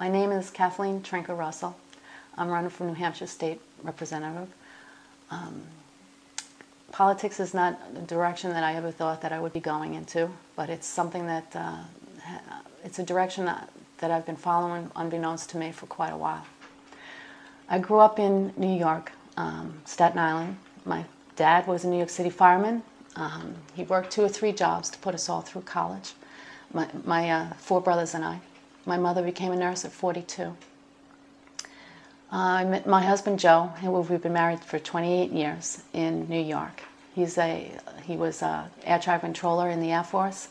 My name is Kathleen Trinka Russell. I'm running for New Hampshire State Representative. Politics is not a direction that I ever thought that I would be going into, but it's something that, it's a direction that I've been following unbeknownst to me for quite a while. I grew up in New York, Staten Island. My dad was a New York City fireman. He worked 2 or 3 jobs to put us all through college, my 4 brothers and I. My mother became a nurse at 42. I met my husband Joe, and we've been married for 28 years in New York. He was an air traffic controller in the Air Force,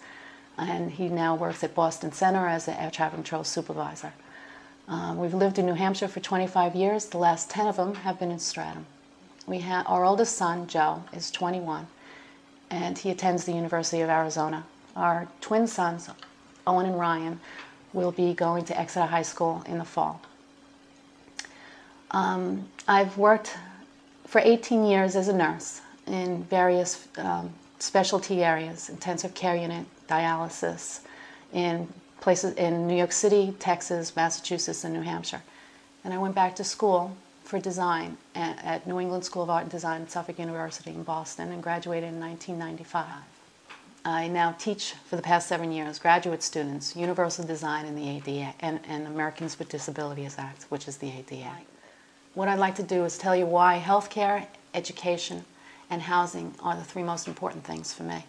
and he now works at Boston Center as an air traffic control supervisor. We've lived in New Hampshire for 25 years. The last 10 of them have been in Stratham. Our oldest son, Joe, is 21, and he attends the University of Arizona. Our twin sons, Owen and Ryan, will be going to Exeter High School in the fall. I've worked for 18 years as a nurse in various specialty areas, intensive care unit, dialysis, in places in New York City, Texas, Massachusetts, and New Hampshire. And I went back to school for design at New England School of Art and Design at Suffolk University in Boston and graduated in 1995. I now teach for the past 7 years graduate students universal design in the ADA and Americans with Disabilities Act, which is the ADA. What I'd like to do is tell you why healthcare, education, and housing are the 3 most important things for me.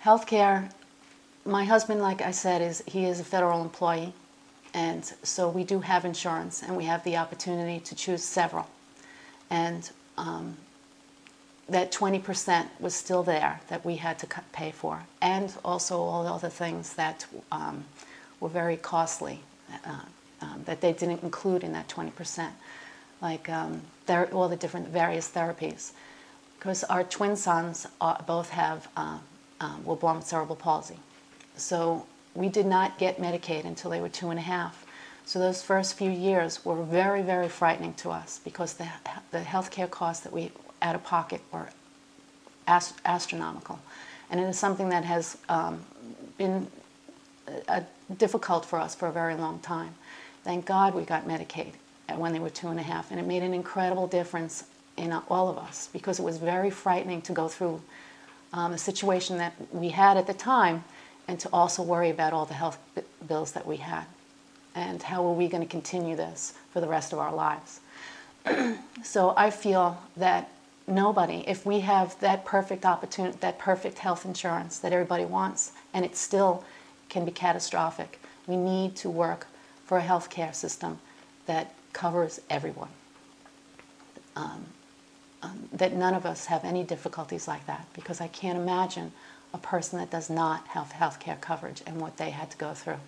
Healthcare, my husband, like I said, he is a federal employee, and so we do have insurance, and we have the opportunity to choose several. And that 20% was still there that we had to pay for, and also all the other things that were very costly that they didn't include in that 20%, like all the different various therapies. Because our twin sons both were born with cerebral palsy. So we did not get Medicaid until they were 2.5. So those first few years were very, very frightening to us because the health care costs that we out of pocket were astronomical. And it is something that has been difficult for us for a very long time. Thank God we got Medicaid when they were 2.5, and it made an incredible difference in all of us because it was very frightening to go through a situation that we had at the time and to also worry about all the health bills that we had and how are we going to continue this for the rest of our lives. So I feel that nobody, if we have that perfect opportunity, that perfect health insurance that everybody wants, and it still can be catastrophic, we need to work for a health care system that covers everyone. That none of us have any difficulties like that, because I can't imagine a person that does not have health care coverage and what they had to go through.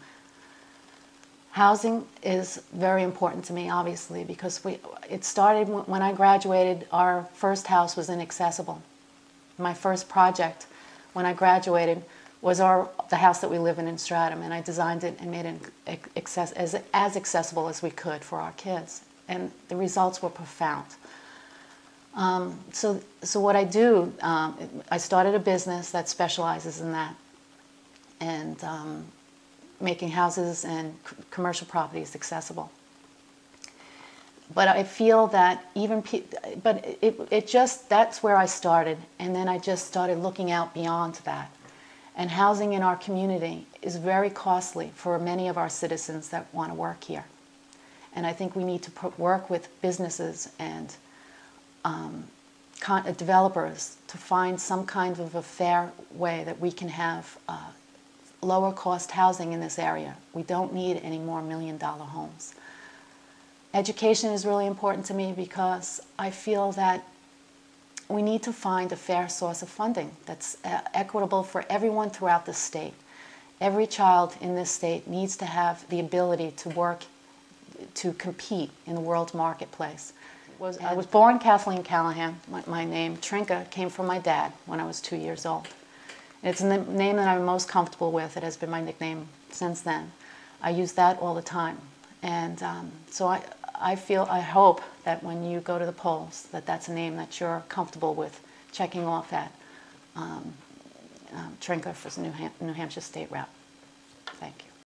Housing is very important to me, obviously, because it started when I graduated. Our first house was inaccessible. My first project when I graduated was the house that we live in Stratham, and I designed it and made it as accessible as we could for our kids, and the results were profound. So what I do, I started a business that specializes in that, and making houses and commercial properties accessible. But I feel that that's where I started, and then I just started looking out beyond that. And housing in our community is very costly for many of our citizens that want to work here. And I think we need to work with businesses and developers to find some kind of a fair way that we can have lower cost housing in this area. We don't need any more $1 million homes. Education is really important to me because I feel that we need to find a fair source of funding that's equitable for everyone throughout the state. Every child in this state needs to have the ability to work, to compete in the world's marketplace. I was born Kathleen Callahan. My name, Trinka, came from my dad when I was 2 years old. It's the name that I'm most comfortable with. It has been my nickname since then. I use that all the time. And so I hope that when you go to the polls, that's a name that you're comfortable with checking off at Trinka for New Hampshire State Rep. Thank you.